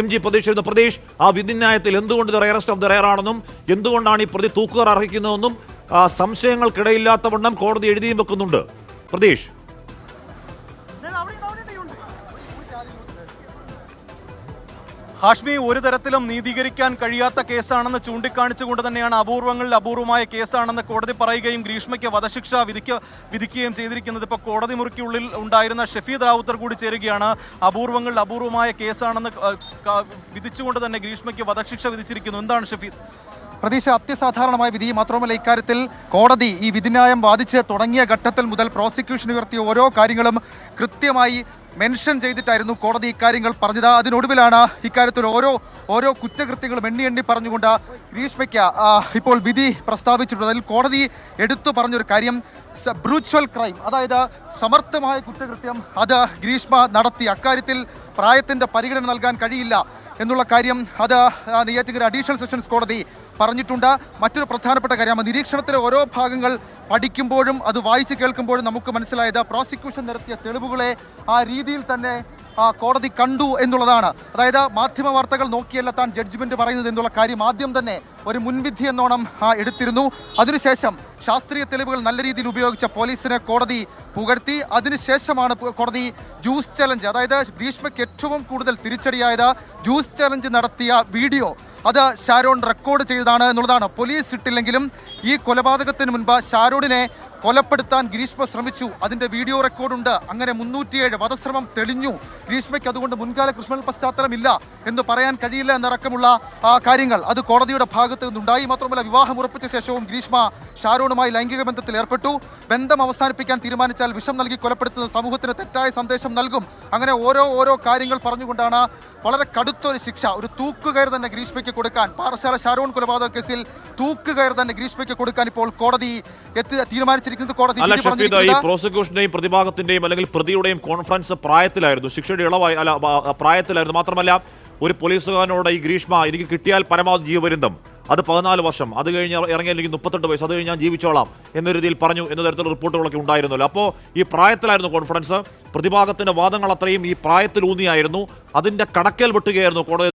MG Pratheesh എന്ന പ്രതീഷ് ആ വിധിന്യായത്തിൽ എന്തുകൊണ്ട് ഇത് റയറസ്റ്റ് ഓഫ് ദ റയർ ആണെന്നും എന്തുകൊണ്ടാണ് ഈ പ്രതി തൂക്കുകയർ അർഹിക്കുന്നതെന്നും സംശയങ്ങൾക്കിടയില്ലാത്തവണ്ണം കോടതി എഴുതിയും വെക്കുന്നുണ്ട്. പ്രതീഷ്, ഹാഷ്മി, ഒരു തരത്തിലും നീതീകരിക്കാൻ കഴിയാത്ത കേസാണെന്ന് ചൂണ്ടിക്കാണിച്ചുകൊണ്ട് തന്നെയാണ് അപൂർവങ്ങളിൽ അപൂർവമായ കേസാണെന്ന് കോടതി പറയുകയും ഗ്രീഷ്മയ്ക്ക് വധശിക്ഷ വിധിക്കുകയും ചെയ്തിരിക്കുന്നത്. ഇപ്പോൾ കോടതി മുറിക്കുള്ളിൽ ഉണ്ടായിരുന്ന ഷഫീദ് റാവുത്തർ കൂടി ചേരുകയാണ്. അപൂർവങ്ങളിൽ അപൂർവമായ കേസാണെന്ന് വിധിച്ചുകൊണ്ട് തന്നെ ഗ്രീഷ്മയ്ക്ക് വധശിക്ഷ വിധിച്ചിരിക്കുന്നു. എന്താണ് ഷഫീദ്? പ്രതീക്ഷ, അത്യസാധാരണമായ വിധി മാത്രമല്ല, ഇക്കാര്യത്തിൽ കോടതി ഈ വിധിന്യായം വാദിച്ച് തുടങ്ങിയ ഘട്ടത്തിൽ മുതൽ പ്രോസിക്യൂഷൻ ഉയർത്തിയ ഓരോ കാര്യങ്ങളും കൃത്യമായി മെൻഷൻ ചെയ്തിട്ടായിരുന്നു കോടതി ഇക്കാര്യങ്ങൾ പറഞ്ഞത്. അതിനൊടുവിലാണ് ഇക്കാര്യത്തിൽ ഓരോ കുറ്റകൃത്യങ്ങളും എണ്ണി പറഞ്ഞുകൊണ്ട് ഗ്രീഷ്മയ്ക്ക് ഇപ്പോൾ വിധി പ്രസ്താവിച്ചിട്ടുള്ളത്. അതിൽ കോടതി എടുത്തു പറഞ്ഞൊരു കാര്യം, ബ്രൂച്വൽ ക്രൈം, അതായത് സമർത്ഥമായ കുറ്റകൃത്യം അത് ഗ്രീഷ്മ നടത്തി. അക്കാര്യത്തിൽ പ്രായത്തിൻ്റെ പരിഗണന നൽകാൻ കഴിയില്ല എന്നുള്ള കാര്യം അത് നെയ്യാറ്റിൻകര അഡീഷണൽ സെഷൻസ് കോടതി പറഞ്ഞിട്ടുണ്ട്. മറ്റൊരു പ്രധാനപ്പെട്ട കാര്യം, നിരീക്ഷണത്തിലെ ഓരോ ഭാഗങ്ങൾ പഠിക്കുമ്പോഴും അത് വായിച്ച് കേൾക്കുമ്പോഴും നമുക്ക് മനസ്സിലായത് പ്രോസിക്യൂഷൻ നിരത്തിയ തെളിവുകളെ ആ രീതിയിൽ തന്നെ കോടതി കണ്ടു എന്നുള്ളതാണ്. അതായത് മാധ്യമ വാർത്തകൾ നോക്കിയല്ല താൻ ജഡ്ജ്മെന്റ് പറയുന്നത് എന്നുള്ള കാര്യം ആദ്യം തന്നെ ഒരു മുൻവിധി എന്നോണം എടുത്തിരുന്നു. അതിനുശേഷം ശാസ്ത്രീയ തെളിവുകൾ നല്ല രീതിയിൽ ഉപയോഗിച്ച പോലീസിനെ കോടതി പുകഴ്ത്തി. അതിനുശേഷമാണ് കോടതി ജ്യൂസ് ചലഞ്ച്, അതായത് ഗ്രീഷ്മയ്ക്ക് ഏറ്റവും കൂടുതൽ തിരിച്ചടിയായത് ജ്യൂസ് ചലഞ്ച് നടത്തിയ വീഡിയോ അത് ഷാരോൺ റെക്കോർഡ് ചെയ്തതാണ് എന്നുള്ളതാണ്. പോലീസ് ഇട്ടില്ലെങ്കിലും ഈ കൊലപാതകത്തിന് മുൻപ് ഷാരോണിനെ കൊലപ്പെടുത്താൻ ഗ്രീഷ്മ ശ്രമിച്ചു, അതിൻ്റെ വീഡിയോ റെക്കോർഡുണ്ട്. അങ്ങനെ 307 വധശ്രമം തെളിഞ്ഞു. ഗ്രീഷ്മയ്ക്ക് അതുകൊണ്ട് മുൻകാല ക്രിമിനൽ പശ്ചാത്തലമില്ല എന്ന് പറയാൻ കഴിയില്ല എന്നടക്കമുള്ള കാര്യങ്ങൾ അത് കോടതിയുടെ ഭാഗത്ത് നിന്നുണ്ടായി. മാത്രമല്ല, വിവാഹം ഉറപ്പിച്ച ശേഷവും ഗ്രീഷ്മ ഷാരോണുമായി ലൈംഗിക ബന്ധത്തിൽ ഏർപ്പെട്ടു. ബന്ധം അവസാനിപ്പിക്കാൻ തീരുമാനിച്ചാൽ വിഷം നൽകി കൊലപ്പെടുത്തുന്ന സമൂഹത്തിന് തെറ്റായ സന്ദേശം നൽകും. അങ്ങനെ ഓരോ കാര്യങ്ങൾ പറഞ്ഞുകൊണ്ടാണ് വളരെ കടുത്തൊരു ശിക്ഷ, ഒരു തൂക്കുകയർ തന്നെ ഗ്രീഷ്മയ്ക്ക് കൊടുക്കാൻ, പാറശാല ഷാരോൺ കൊലപാതക കേസിൽ തൂക്കുകയർ തന്നെ ഗ്രീഷ്മയ്ക്ക് കൊടുക്കാൻ ഇപ്പോൾ കോടതി തീരുമാനിച്ചിരിക്കുന്നത്. ഈ പ്രോസിക്യൂഷന്റെയും പ്രതിഭാഗത്തിന്റെയും അല്ലെങ്കിൽ പ്രതിയുടെയും കോൺഫറൻസ് പ്രായത്തിലായിരുന്നു, ശിക്ഷയുടെ പ്രായത്തിലായിരുന്നു. മാത്രമല്ല, ഒരു പോലീസുകാരനോട് ഈ ഗ്രീഷ്മ എനിക്ക് കിട്ടിയാൽ പരമാവധി ജീവപര്യന്തം, അത് 14 വർഷം, അത് കഴിഞ്ഞ് ഇറങ്ങിയില്ലെങ്കിൽ 38 വയസ്സ്, അത് കഴിഞ്ഞ് ഞാൻ ജീവിച്ചോളാം എന്ന രീതിയിൽ പറഞ്ഞു എന്ന തരത്തിലുള്ള റിപ്പോർട്ടുകളൊക്കെ ഉണ്ടായിരുന്നല്ലോ. അപ്പോൾ ഈ പ്രായത്തിലായിരുന്നു കോൺഫറൻസ്. പ്രതിഭാഗത്തിന്റെ വാദങ്ങൾ അത്രയും ഈ പ്രായത്തിലൂന്നിയായിരുന്നു. അതിന്റെ കടക്കൽ വെട്ടുകയായിരുന്നു കോടതി.